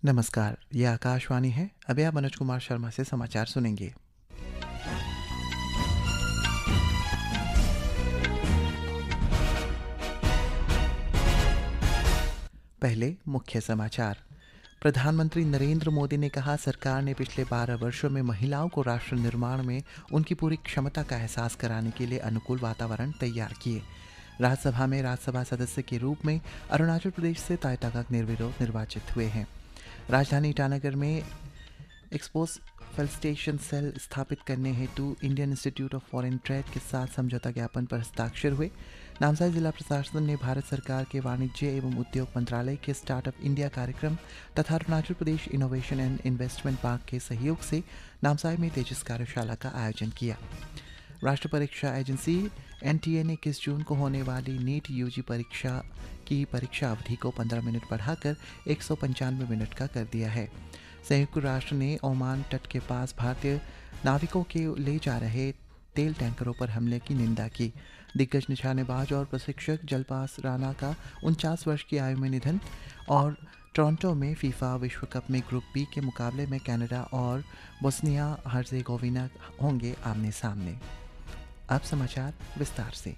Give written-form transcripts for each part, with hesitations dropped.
नमस्कार, ये आकाशवाणी है। अभी आप मनोज कुमार शर्मा से समाचार सुनेंगे। पहले मुख्य समाचार। प्रधानमंत्री नरेंद्र मोदी ने कहा, सरकार ने पिछले 12 वर्षों में महिलाओं को राष्ट्र निर्माण में उनकी पूरी क्षमता का एहसास कराने के लिए अनुकूल वातावरण तैयार किए। राज्यसभा में राज्यसभा सदस्य के रूप में अरुणाचल प्रदेश से ताय ताकक निर्विरोध निर्वाचित हुए हैं। राजधानी ईटानगर में एक्सपोज फेलिसिटेशन सेल स्थापित करने हेतु Indian institute of foreign trade के साथ समझौता ज्ञापन पर हस्ताक्षर हुए। नामसाई जिला प्रशासन ने भारत सरकार के वाणिज्य एवं उद्योग मंत्रालय के स्टार्टअप इंडिया कार्यक्रम तथा Arunachal Pradesh innovation and investment park के सहयोग से नामसाई में तेजस कार्यशाला का आयोजन किया। राष्ट्रीय परीक्षा एजेंसी NTA ने 21 जून को होने वाली नीट UG परीक्षा की परीक्षा अवधि को 15 मिनट बढ़ाकर 195 मिनट का कर दिया है। संयुक्त राष्ट्र ने ओमान तट के पास भारतीय नाविकों के ले जा रहे तेल टैंकरों पर हमले की निंदा की। दिग्गज निशानेबाज और प्रशिक्षक जलपास राणा का 49 वर्ष की आयु में निधन। और टोरंटो में फीफा विश्व कप में ग्रुप बी के मुकाबले में कनाडा और बोस्निया हर्जेगोविना होंगे आमने सामने। अब समाचार विस्तार से।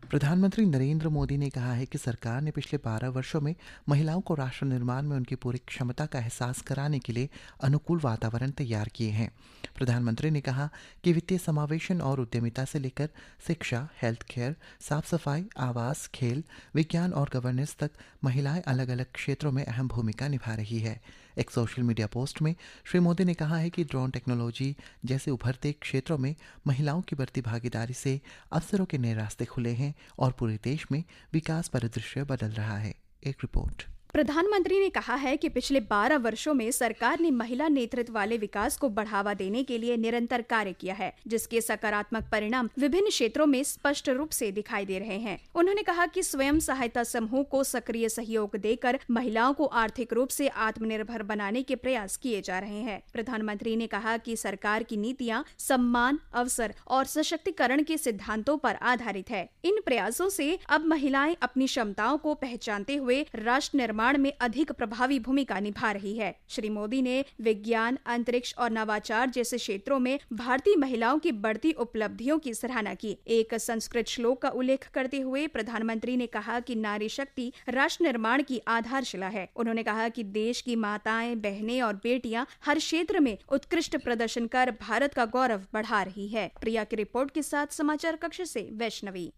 प्रधानमंत्री नरेंद्र मोदी ने कहा है कि सरकार ने पिछले 12 वर्षों में महिलाओं को राष्ट्र निर्माण में उनकी पूरी क्षमता का एहसास कराने के लिए अनुकूल वातावरण तैयार किए हैं। प्रधानमंत्री ने कहा कि वित्तीय समावेशन और उद्यमिता से लेकर शिक्षा, हेल्थ केयर, साफ सफाई, आवास, खेल, विज्ञान और गवर्नेंस तक महिलाएं अलग अलग क्षेत्रों में अहम भूमिका निभा रही है। एक सोशल मीडिया पोस्ट में श्री मोदी ने कहा है कि ड्रोन टेक्नोलॉजी जैसे उभरते क्षेत्रों में महिलाओं की बढ़ती भागीदारी से अवसरों के नए रास्ते खुले हैं और पूरे देश में विकास परिदृश्य बदल रहा है। एक रिपोर्ट। प्रधानमंत्री ने कहा है कि पिछले 12 वर्षों में सरकार ने महिला नेतृत्व वाले विकास को बढ़ावा देने के लिए निरंतर कार्य किया है, जिसके सकारात्मक परिणाम विभिन्न क्षेत्रों में स्पष्ट रूप से दिखाई दे रहे हैं। उन्होंने कहा कि स्वयं सहायता समूह को सक्रिय सहयोग देकर महिलाओं को आर्थिक रूप से आत्मनिर्भर बनाने के प्रयास किए जा रहे हैं। प्रधानमंत्री ने कहा कि सरकार की नीतियाँ सम्मान, अवसर और सशक्तिकरण के सिद्धांतों पर आधारित है। इन प्रयासों से अब महिलाएं अपनी क्षमताओं को पहचानते हुए राष्ट्र निर्माण में अधिक प्रभावी भूमिका निभा रही है। श्री मोदी ने विज्ञान, अंतरिक्ष और नवाचार जैसे क्षेत्रों में भारतीय महिलाओं की बढ़ती उपलब्धियों की सराहना की। एक संस्कृत श्लोक का उल्लेख करते हुए प्रधानमंत्री ने कहा कि नारी शक्ति राष्ट्र निर्माण की आधारशिला है। उन्होंने कहा कि देश की माताएं, बहनें और बेटियां हर क्षेत्र में उत्कृष्ट प्रदर्शन कर भारत का गौरव बढ़ा रही है। प्रिया की रिपोर्ट के साथ समाचार कक्ष से वैष्णवी।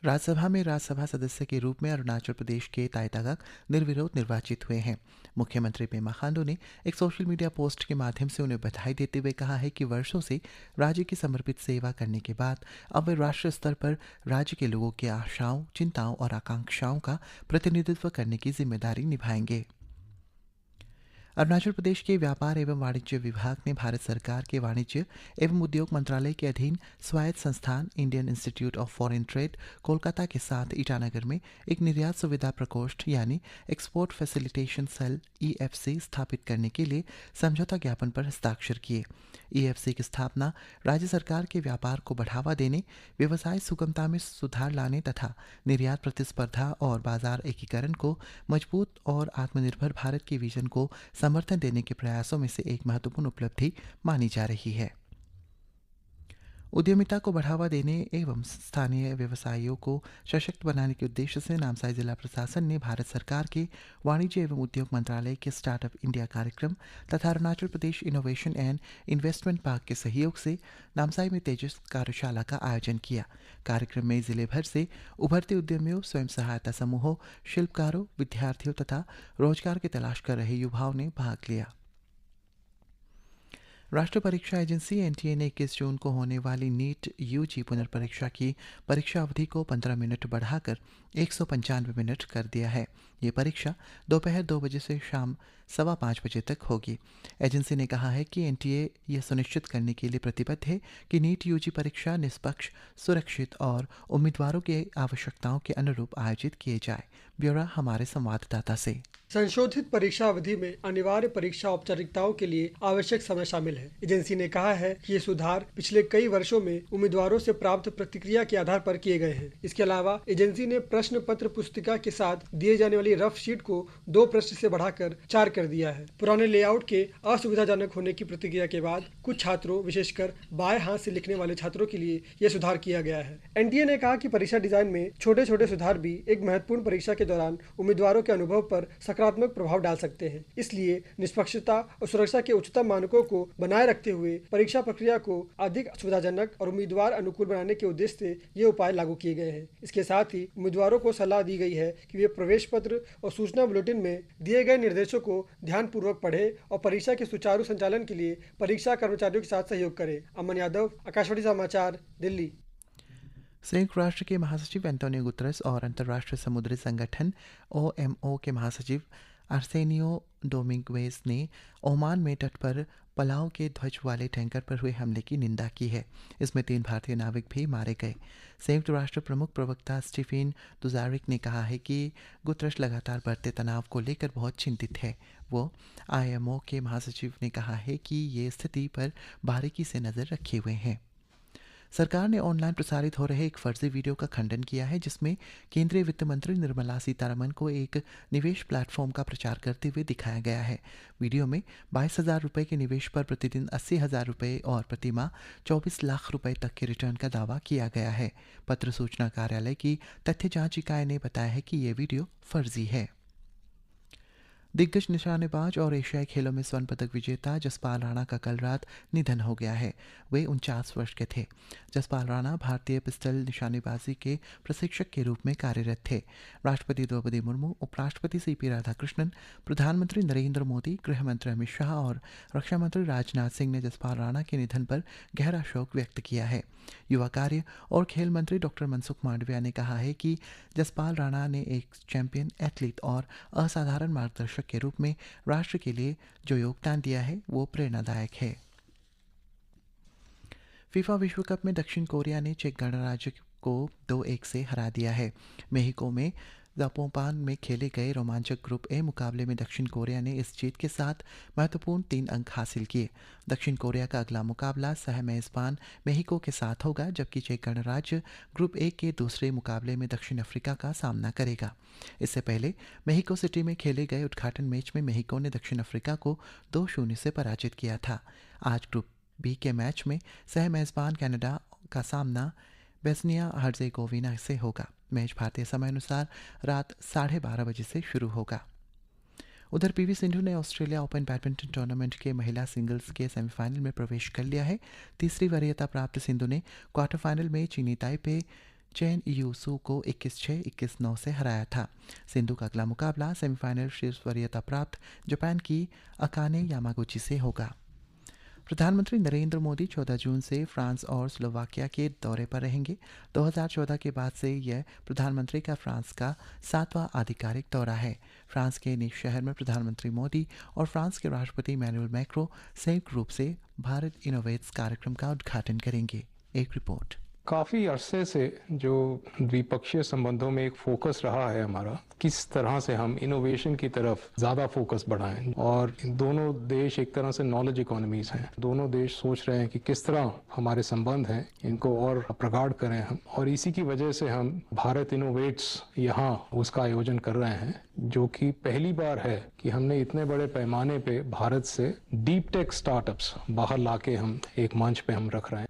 राज्यसभा में राज्यसभा सदस्य के रूप में अरुणाचल प्रदेश के ताय ताकक निर्विरोध निर्वाचित हुए हैं। मुख्यमंत्री पेमा खांडू ने एक सोशल मीडिया पोस्ट के माध्यम से उन्हें बधाई देते हुए कहा है कि वर्षों से राज्य की समर्पित सेवा करने के बाद अब वे राष्ट्रीय स्तर पर राज्य के लोगों की आशाओं, चिंताओं और आकांक्षाओं का प्रतिनिधित्व करने की जिम्मेदारी निभाएंगे। अरुणाचल प्रदेश के व्यापार एवं वाणिज्य विभाग ने भारत सरकार के वाणिज्य एवं उद्योग मंत्रालय के अधीन स्वायत्त संस्थान Indian institute of foreign trade Kolkata के साथ ईटानगर में एक निर्यात सुविधा प्रकोष्ठ यानी एक्सपोर्ट फैसिलिटेशन सेल EFC स्थापित करने के लिए समझौता ज्ञापन पर हस्ताक्षर किए। EFC की स्थापना राज्य सरकार के व्यापार को बढ़ावा देने, व्यवसाय सुगमता में सुधार लाने तथा निर्यात प्रतिस्पर्धा और बाजार एकीकरण को मजबूत और आत्मनिर्भर भारत के विजन को समर्थन देने के प्रयासों में से एक महत्वपूर्ण उपलब्धि मानी जा रही है। उद्यमिता को बढ़ावा देने एवं स्थानीय व्यवसायियों को सशक्त बनाने के उद्देश्य से नामसाई जिला प्रशासन ने भारत सरकार के वाणिज्य एवं उद्योग मंत्रालय के स्टार्टअप इंडिया कार्यक्रम तथा Arunachal Pradesh innovation and investment park के सहयोग से नामसाई में तेजस कार्यशाला का आयोजन किया। कार्यक्रम में जिले भर से उभरते उद्यमियों, स्वयं सहायता समूहों, शिल्पकारों, विद्यार्थियों तथा रोजगार की तलाश कर रहे युवाओं ने भाग लिया। राष्ट्रीय परीक्षा एजेंसी NTA ने 21 जून को होने वाली नीट UG पुनर्परीक्षा की परीक्षा अवधि को 15 मिनट बढ़ाकर 195 मिनट कर दिया है। ये परीक्षा दोपहर 2 बजे से शाम 5:15 बजे तक होगी। एजेंसी ने कहा है कि NTA यह सुनिश्चित करने के लिए प्रतिबद्ध है कि नीट UG परीक्षा निष्पक्ष, सुरक्षित और उम्मीदवारों की आवश्यकताओं के अनुरूप आयोजित किए जाए। ब्यौरा हमारे संवाददाता से। संशोधित परीक्षा अवधि में अनिवार्य परीक्षा औपचारिकताओं के लिए आवश्यक समय शामिल है। एजेंसी ने कहा है कि ये सुधार पिछले कई वर्षों में उम्मीदवारों से प्राप्त प्रतिक्रिया के आधार पर किए गए हैं। इसके अलावा एजेंसी ने प्रश्न पत्र पुस्तिका के साथ दिए जाने वाली रफ शीट को 2 पृष्ठ से बढ़ाकर 4 कर दिया है। पुराने लेआउट के असुविधाजनक होने की प्रतिक्रिया के बाद कुछ छात्रों, विशेषकर बाएं हाथ से लिखने वाले छात्रों के लिए यह सुधार किया गया है। एनटीए ने कहा कि परीक्षा डिजाइन में छोटे छोटे सुधार भी एक महत्वपूर्ण परीक्षा के दौरान उम्मीदवारों के अनुभव पर सकारात्मक प्रभाव डाल सकते हैं। इसलिए निष्पक्षता और सुरक्षा के उच्चतम मानकों को बनाए रखते हुए परीक्षा प्रक्रिया को अधिक सुविधाजनक और उम्मीदवार अनुकूल बनाने के उद्देश्य से ये उपाय लागू किए गए हैं। इसके साथ ही उम्मीदवारों को सलाह दी गई है कि वे प्रवेश पत्र और सूचना बुलेटिन में दिए गए निर्देशों को ध्यानपूर्वक पढ़े और परीक्षा के सुचारू संचालन के लिए परीक्षा कर्मचारियों के साथ सहयोग करें। अमन यादव, आकाशवाणी समाचार, दिल्ली। संयुक्त राष्ट्र के महासचिव एंटोनियो गुतरस और अंतर्राष्ट्रीय समुद्री संगठन OMO के महासचिव आर्सेनियो डोमिंगुएज ने ओमान में तट पर पलाव के ध्वज वाले टैंकर पर हुए हमले की निंदा की है। इसमें 3 भारतीय नाविक भी मारे गए। संयुक्त राष्ट्र प्रमुख प्रवक्ता स्टीफन दुजारिक ने कहा है कि गुतरस लगातार बढ़ते तनाव को लेकर बहुत चिंतित है। वो IMO के महासचिव ने कहा है कि ये स्थिति पर बारीकी से नज़र रखे हुए हैं। सरकार ने ऑनलाइन प्रसारित हो रहे एक फर्जी वीडियो का खंडन किया है जिसमें केंद्रीय वित्त मंत्री निर्मला सीतारमण को एक निवेश प्लेटफॉर्म का प्रचार करते हुए दिखाया गया है। वीडियो में 22,000 रुपये के निवेश पर प्रतिदिन 80,000 रुपये और प्रतिमाह 24 लाख रुपए तक के रिटर्न का दावा किया गया है। पत्र सूचना कार्यालय की तथ्य जांच इकाई ने बताया है कि ये वीडियो फर्जी है। दिग्गज निशानेबाज और एशियाई खेलों में स्वर्ण पदक विजेता जसपाल राणा का कल रात निधन हो गया है। वे 49 वर्ष के थे। जसपाल राणा भारतीय पिस्टल निशानेबाजी के प्रशिक्षक के रूप में कार्यरत थे। राष्ट्रपति द्रौपदी मुर्मू, उपराष्ट्रपति CP राधाकृष्णन, प्रधानमंत्री नरेंद्र मोदी, गृह मंत्री अमित शाह और रक्षा मंत्री राजनाथ सिंह ने जसपाल राणा के निधन पर गहरा शोक व्यक्त किया है। युवा कार्य और खेल मंत्री डॉक्टर मनसुख मांडविया ने कहा है कि जसपाल राणा ने एक चैंपियन एथलीट और असाधारण मार्गदर्शक के रूप में राष्ट्र के लिए जो योगदान दिया है वो प्रेरणादायक है। फीफा विश्व कप में दक्षिण कोरिया ने चेक गणराज्य को 2-1 से हरा दिया है। मेहिको में जापोपान में खेले गए रोमांचक ग्रुप ए मुकाबले में दक्षिण कोरिया ने इस जीत के साथ महत्वपूर्ण 3 अंक हासिल किए। दक्षिण कोरिया का अगला मुकाबला सह मेजबान मेहिको के साथ होगा, जबकि चेक गणराज्य ग्रुप ए के दूसरे मुकाबले में दक्षिण अफ्रीका का सामना करेगा। इससे पहले मेहिको सिटी में खेले गए उद्घाटन मैच में मेहिको ने दक्षिण अफ्रीका को 2-0 से पराजित किया था। आज ग्रुप बी के मैच में सह मेजबान कनाडा का सामना बोस्निया हर्जेगोविना से होगा। मैच भारतीय समय अनुसार रात 12:30 बजे से शुरू होगा। उधर PV सिंधु ने ऑस्ट्रेलिया ओपन बैडमिंटन टूर्नामेंट के महिला सिंगल्स के सेमीफाइनल में प्रवेश कर लिया है। तीसरी वरीयता प्राप्त सिंधु ने क्वार्टर फाइनल में चीनी ताइपे चेन यूसू को 21-6, 21-9 से हराया था। सिंधु का अगला मुकाबला सेमीफाइनल शीर्ष वरीयता प्राप्त जापान की अकाने यामागुची से होगा। प्रधानमंत्री नरेंद्र मोदी 14 जून से फ्रांस और स्लोवाकिया के दौरे पर रहेंगे। 2014 के बाद से यह प्रधानमंत्री का फ्रांस का 7वां आधिकारिक दौरा है। फ्रांस के निस शहर में प्रधानमंत्री मोदी और फ्रांस के राष्ट्रपति इमैनुअल मैक्रों संयुक्त रूप से भारत इनोवेट्स कार्यक्रम का उद्घाटन करेंगे। एक रिपोर्ट। काफ़ी अरसे से जो द्विपक्षीय संबंधों में एक फोकस रहा है हमारा, किस तरह से हम इनोवेशन की तरफ ज़्यादा फोकस बढ़ाएं। और दोनों देश एक तरह से नॉलेज इकोनॉमीज हैं। दोनों देश सोच रहे हैं कि किस तरह हमारे संबंध हैं इनको और प्रगाढ़ करें हम, और इसी की वजह से हम भारत इनोवेट्स यहाँ उसका आयोजन कर रहे हैं, जो कि पहली बार है कि हमने इतने बड़े पैमाने पे भारत से डीप टेक स्टार्टअप्स बाहर लाके हम एक मंच पे हम रख रहे हैं।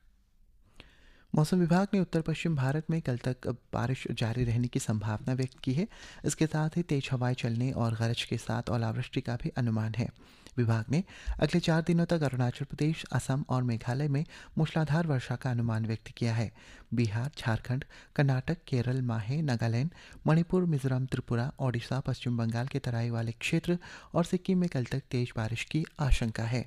मौसम विभाग ने उत्तर पश्चिम भारत में कल तक बारिश जारी रहने की संभावना व्यक्त की है। इसके साथ ही तेज हवाएं चलने और गरज के साथ ओलावृष्टि का भी अनुमान है। विभाग ने अगले 4 दिनों तक अरुणाचल प्रदेश, असम और मेघालय में मूसलाधार वर्षा का अनुमान व्यक्त किया है। बिहार, झारखंड, कर्नाटक, केरल, माहे, नागालैंड, मणिपुर, मिजोरम, त्रिपुरा, ओडिशा, पश्चिम बंगाल के तराई वाले क्षेत्र और सिक्किम में कल तक तेज बारिश की आशंका है।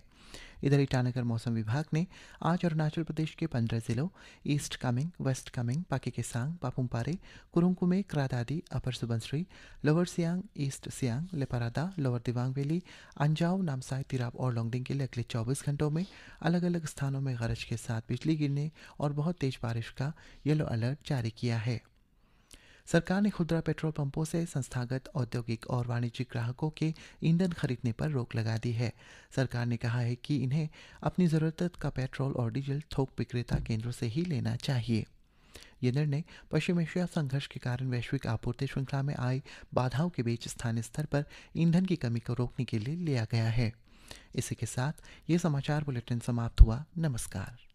इधर ईटानगर मौसम विभाग ने आज अरुणाचल प्रदेश के 15 जिलों East Kameng, West Kameng, Pakke Kessang, Papumpare, Kurungkumey, Kradaadi, Upper Subansiri, Lower Siang, East Siang, Leparada, Lower Dibang Valley, Anjaw, Namsai, Tirap और लोंगडिंग के लिए अगले 24 घंटों में अलग अलग स्थानों में गरज के साथ बिजली गिरने और बहुत तेज बारिश का येलो अलर्ट जारी किया है। सरकार ने खुदरा पेट्रोल पंपों से संस्थागत औद्योगिक और वाणिज्यिक ग्राहकों के ईंधन खरीदने पर रोक लगा दी है। सरकार ने कहा है कि इन्हें अपनी ज़रूरत का पेट्रोल और डीजल थोक विक्रेता केंद्रों से ही लेना चाहिए। ये निर्णय पश्चिम एशिया संघर्ष के कारण वैश्विक आपूर्ति श्रृंखला में आई बाधाओं के बीच स्थानीय स्तर पर ईंधन की कमी को रोकने के लिए लिया गया है। इसी के साथ ये समाचार बुलेटिन समाप्त हुआ। नमस्कार।